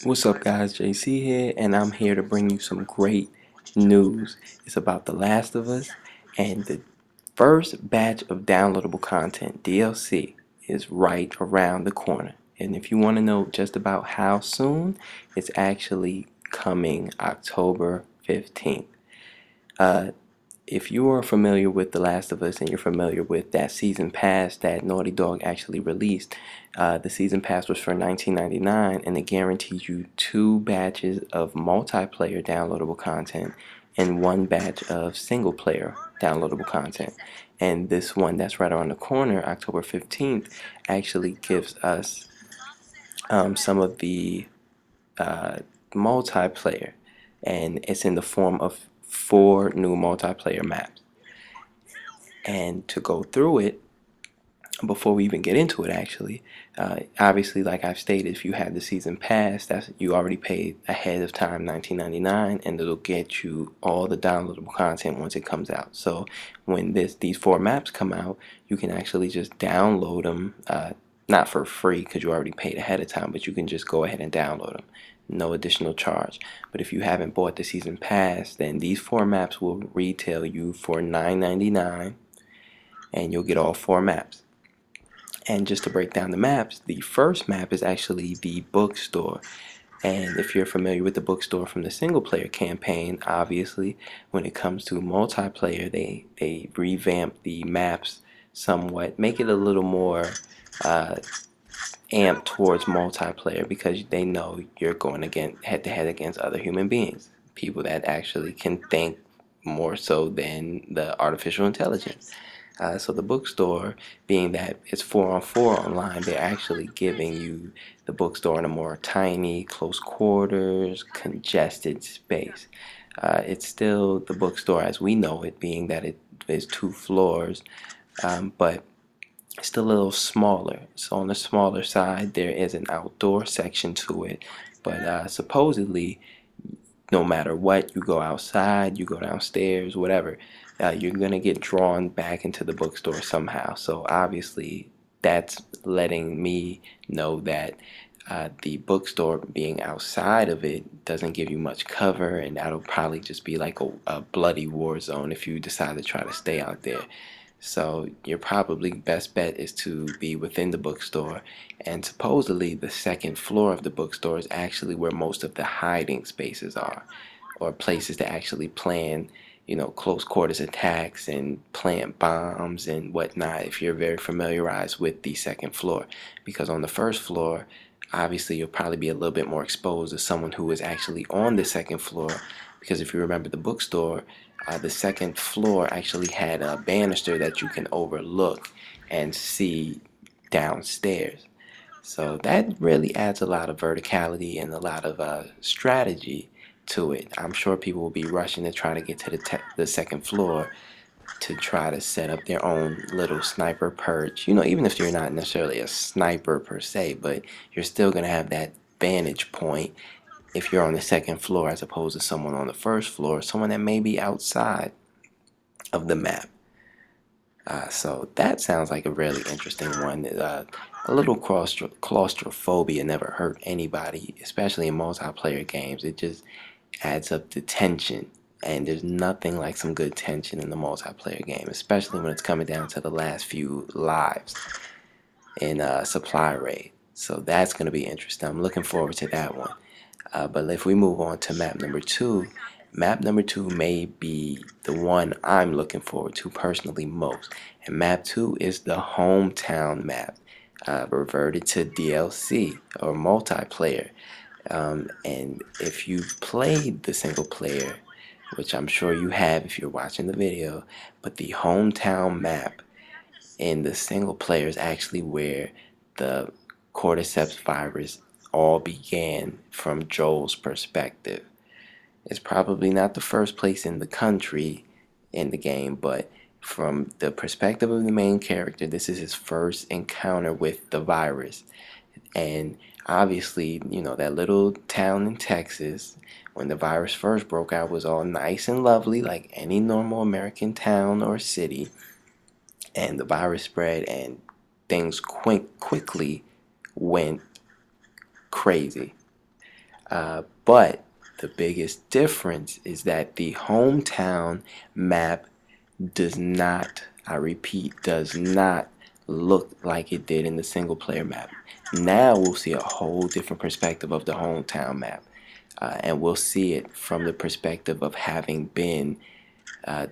What's up, guys? JC here, and I'm here to bring you some great news. It's about The Last of Us, and the first batch of downloadable content, DLC, is right around the corner. And if you want to know just about how soon, it's actually coming October 15th. Uh, if you are familiar with The Last of Us and you're familiar with that season pass that Naughty Dog actually released, the season pass was for $19.99 and it guarantees you 2 batches of multiplayer downloadable content and 1 batch of single player downloadable content. And this one that's right around the corner, October 15th, actually gives us some of the multiplayer, and it's in the form of 4 new multiplayer maps. And to go through it, before we even get into it, actually, obviously, like I've stated, if you have the season pass, that's you already paid ahead of time $19.99, and it'll get you all the downloadable content once it comes out. So when these 4 maps come out, you can actually just download them, not for free because you already paid ahead of time, but you can just go ahead and download them, no additional charge. But if you haven't bought the season pass, then these 4 maps will retail you for $9.99, and you'll get all 4 maps. And just to break down the maps, the first map is actually the bookstore. And if you're familiar with the bookstore from the single player campaign, obviously, when it comes to multiplayer, they revamp the maps somewhat, make it a little more uh, amped towards multiplayer because they know you're going against head to head against other human beings, people that actually can think more so than the artificial intelligence. So the bookstore, being that it's 4-on-4 online, they're actually giving you the bookstore in a more tiny, close quarters, congested space. It's still the bookstore as we know it, being that it is 2 floors, but still a little smaller. So on the smaller side, there is an outdoor section to it, but supposedly no matter what, you go outside, you go downstairs, whatever, you're going to get drawn back into the bookstore somehow. So obviously, that's letting me know that the bookstore being outside of it doesn't give you much cover, and that'll probably just be like a bloody war zone if you decide to try to stay out there. So your probably best bet is to be within the bookstore, and supposedly the second floor of the bookstore is actually where most of the hiding spaces are, or places to actually plan, close quarters attacks and plant bombs and whatnot. If you're very familiarized with the second floor, because on the first floor, obviously you'll probably be a little bit more exposed to someone who is actually on the second floor, because if you remember the bookstore, the second floor actually had a banister that you can overlook and see downstairs. So that really adds a lot of verticality and a lot of strategy to it. I'm sure people will be rushing to try to get to the second floor to try to set up their own little sniper perch. Even if you're not necessarily a sniper per se, but you're still going to have that vantage point if you're on the second floor as opposed to someone on the first floor, someone that may be outside of the map. So that sounds like a really interesting one. A little claustrophobia never hurt anybody, especially in multiplayer games. It just adds up to tension, and there's nothing like some good tension in the multiplayer game, especially when it's coming down to the last few lives in supply rate. So that's going to be interesting. I'm looking forward to that one. But if we move on to map number two may be the one I'm looking forward to personally most. And map 2 is the hometown map, reverted to DLC or multiplayer. And if you've played the single player, which I'm sure you have if you're watching the video, but the hometown map in the single player is actually where the cordyceps virus all began from Joel's perspective. It's probably not the first place in the country in the game, but from the perspective of the main character, this is his first encounter with the virus. And obviously, that little town in Texas, when the virus first broke out, was all nice and lovely, like any normal American town or city. And the virus spread, and things quickly went crazy. But the biggest difference is that the hometown map does not, I repeat, does not look like it did in the single player map. Now we'll see a whole different perspective of the hometown map. And we'll see it from the perspective of having been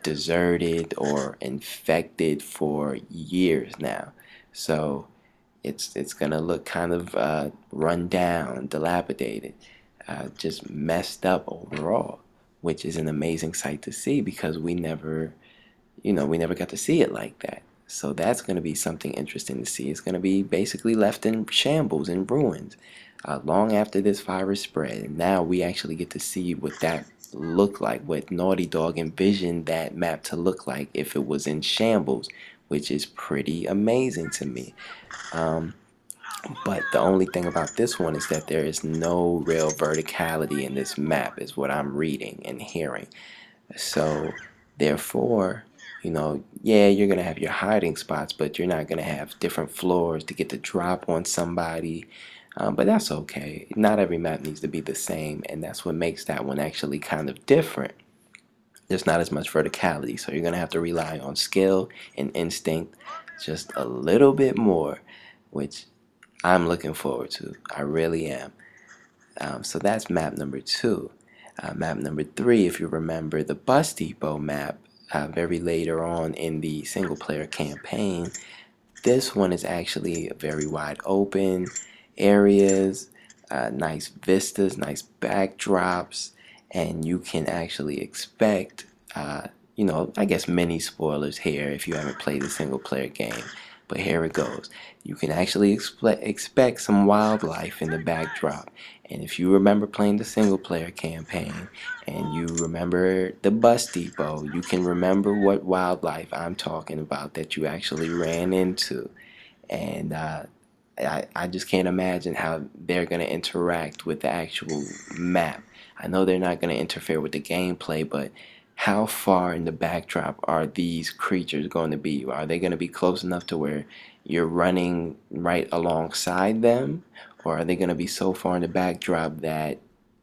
deserted or infected for years now. So it's gonna look kind of run down, dilapidated, just messed up overall, which is an amazing sight to see because we never got to see it like that. So that's going to be something interesting to see. It's going to be basically left in shambles and ruins long after this virus spread. And now we actually get to see what that looked like, what Naughty Dog envisioned that map to look like if it was in shambles, which is pretty amazing to me. Um, but the only thing about this one is that there is no real verticality in this map, is what I'm reading and hearing. So, therefore, yeah, you're going to have your hiding spots, but you're not going to have different floors to get the drop on somebody. But that's okay. Not every map needs to be the same, and that's what makes that one actually kind of different. There's not as much verticality, so you're going to have to rely on skill and instinct just a little bit more, which I'm looking forward to. I really am. So that's map number 2. Map number 3, if you remember the Bus Depot map, very later on in the single player campaign, this one is actually very wide open areas, nice vistas, nice backdrops, and you can actually expect, I guess mini spoilers here if you haven't played the single player game. But here it goes. You can actually expect some wildlife in the backdrop. And if you remember playing the single player campaign and you remember the Bus Depot, you can remember what wildlife I'm talking about that you actually ran into. And I just can't imagine how they're going to interact with the actual map. I know they're not going to interfere with the gameplay, but how far in the backdrop are these creatures going to be? Are they going to be close enough to where you're running right alongside them? Or are they going to be so far in the backdrop that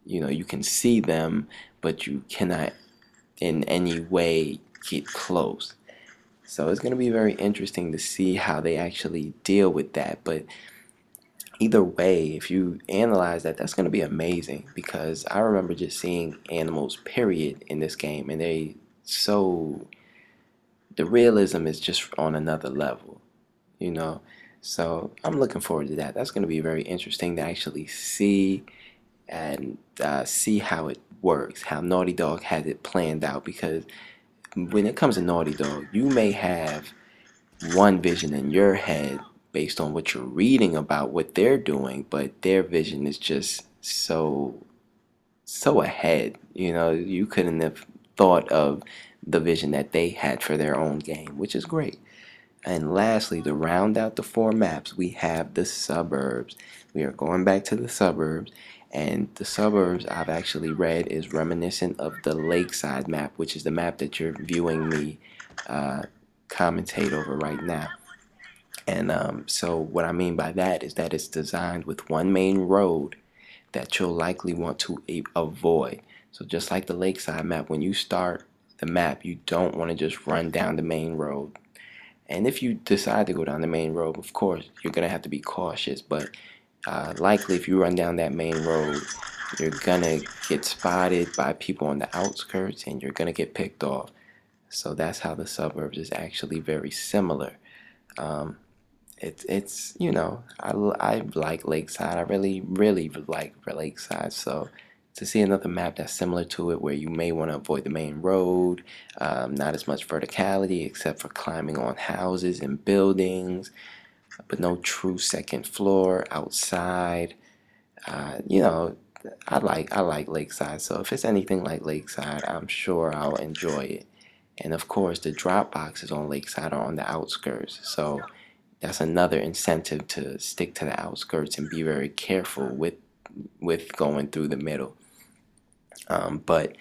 you can see them, but you cannot in any way get close? So it's going to be very interesting to see how they actually deal with that. But either way, if you analyze that, that's going to be amazing because I remember just seeing animals, period, in this game, and the realism is just on another level, you know. So I'm looking forward to that. That's going to be very interesting to actually see and see how it works, how Naughty Dog has it planned out. Because when it comes to Naughty Dog, you may have one vision in your head based on what you're reading about what they're doing, but their vision is just so ahead. You couldn't have thought of the vision that they had for their own game, which is great. And lastly, to round out the 4 maps, we have the suburbs. We are going back to the suburbs, and the suburbs I've actually read is reminiscent of the lakeside map, which is the map that you're viewing me commentate over right now. And so what I mean by that is that it's designed with one main road that you'll likely want to avoid. So just like the lakeside map, when you start the map, you don't want to just run down the main road. And if you decide to go down the main road, of course, you're going to have to be cautious. But likely if you run down that main road, you're going to get spotted by people on the outskirts and you're going to get picked off. So that's how the suburbs is actually very similar. Um, it's I like Lakeside. I really like Lakeside. So to see another map that's similar to it, where you may want to avoid the main road, not as much verticality except for climbing on houses and buildings, but no true second floor outside. Uh, you know, I like Lakeside. So if it's anything like Lakeside, I'm sure I'll enjoy it. And of course, the drop boxes on Lakeside are on the outskirts. So that's another incentive to stick to the outskirts and be very careful with going through the middle. But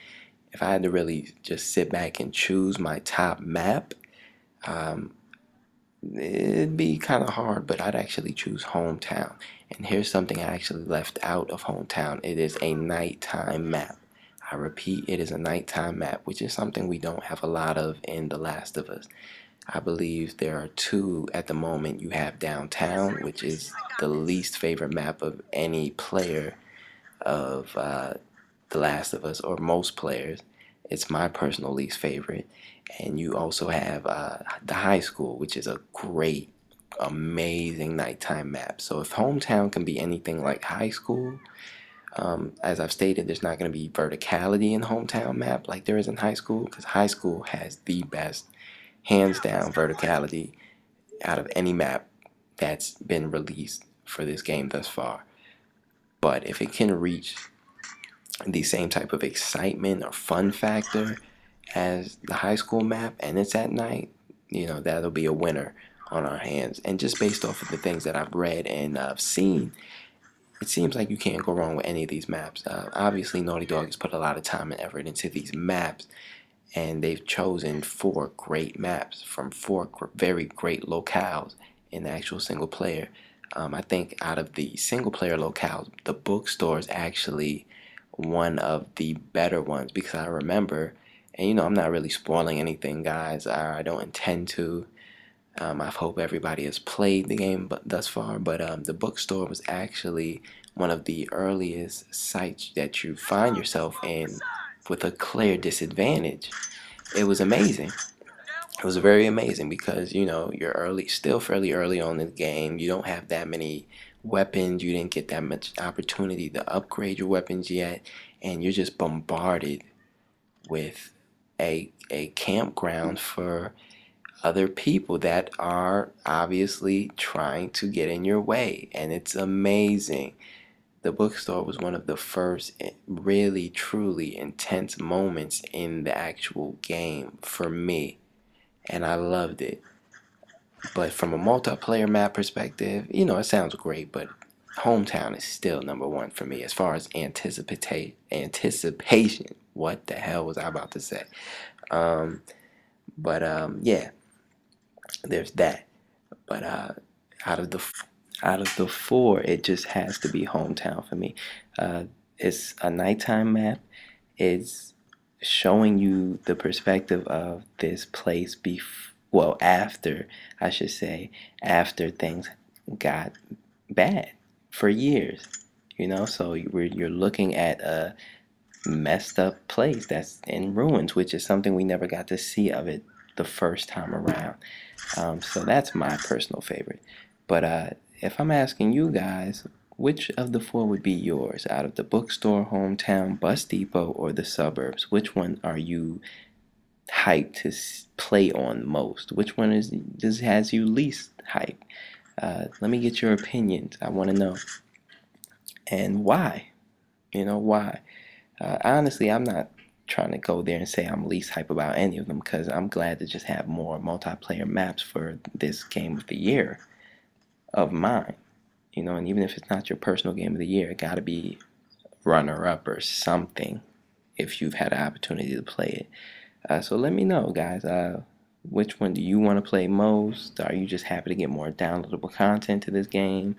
if I had to really just sit back and choose my top map, um, it'd be kind of hard, but I'd actually choose Hometown. And here's something I actually left out of Hometown. It is a nighttime map. I repeat, it is a nighttime map, which is something we don't have a lot of in The Last of Us. I believe there are two at the moment. You have Downtown, which is the least favorite map of any player of The Last of Us, or most players. It's my personal least favorite. And you also have the High School, which is a great, amazing nighttime map. So if Hometown can be anything like High School, as I've stated, there's not going to be verticality in Hometown map like there is in High School, because High School has the best, hands down, verticality out of any map that's been released for this game thus far. But if it can reach the same type of excitement or fun factor as the High School map, and it's at night, that'll be a winner on our hands. And just based off of the things that I've read and I've seen, it seems like you can't go wrong with any of these maps. Obviously, Naughty Dog has put a lot of time and effort into these maps, and they've chosen 4 great maps from 4 very great locales in the actual single player. I think out of the single player locales, the bookstore is actually one of the better ones, because I remember, and I'm not really spoiling anything, guys. I don't intend to. I hope everybody has played the game thus far, but the bookstore was actually one of the earliest sites that you find yourself in with a clear disadvantage. It was amazing. It was very amazing because you're early, still fairly early on in the game. You don't have that many weapons. You didn't get that much opportunity to upgrade your weapons yet, and you're just bombarded with a campground for other people that are obviously trying to get in your way, and it's amazing. The bookstore was one of the first really truly intense moments in the actual game for me, and I loved it. But from a multiplayer map perspective, it sounds great, but Hometown is still number one for me as far as anticipation. What the hell was I about to say? But yeah, there's that. But out of the out of the 4, it just has to be Hometown for me. It's a nighttime map. It's showing you the perspective of this place well, after, I should say, after things got bad for years. So you're looking at a messed up place that's in ruins, which is something we never got to see of it the first time around. So that's my personal favorite. But if I'm asking you guys, which of the 4 would be yours out of the bookstore, Hometown, Bus Depot, or the suburbs? Which one are you hyped to play on most? Which one has you least hyped? Let me get your opinions. I want to know. And why? Why? Honestly, I'm not trying to go there and say I'm least hype about any of them, because I'm glad to just have more multiplayer maps for this game of the year of mine. And even if it's not your personal game of the year, it got to be runner up or something if you've had an opportunity to play it. So let me know, guys. Which one do you want to play most? Are you just happy to get more downloadable content to this game?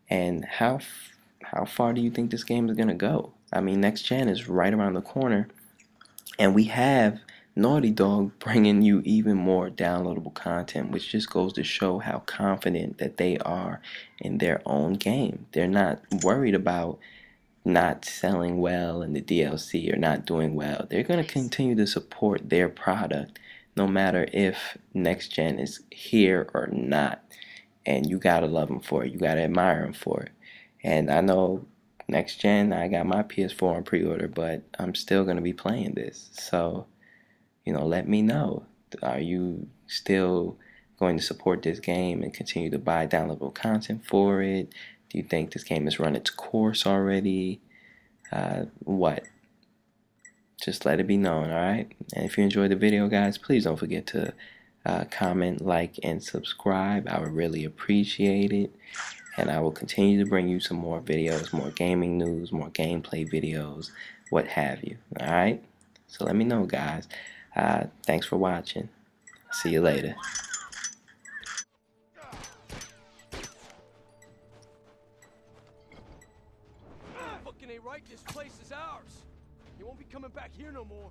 And how far do you think this game is gonna go? I mean, next gen is right around the corner, and we have Naughty Dog bringing you even more downloadable content, which just goes to show how confident that they are in their own game. They're not worried about not selling well in the DLC or not doing well. They're going to continue to support their product no matter if next gen is here or not. And you got to love them for it. You got to admire them for it. And I know next gen, I got my PS4 on pre-order, but I'm still going to be playing this. So, let me know. Are you still going to support this game and continue to buy downloadable content for it? Do you think this game has run its course already? What? Just let it be known, alright? And if you enjoyed the video, guys, please don't forget to comment, like, and subscribe. I would really appreciate it. And I will continue to bring you some more videos, more gaming news, more gameplay videos, what have you. Alright? So let me know, guys. Thanks for watching. See you later. fucking ain't right, this place is ours. You won't be coming back here no more.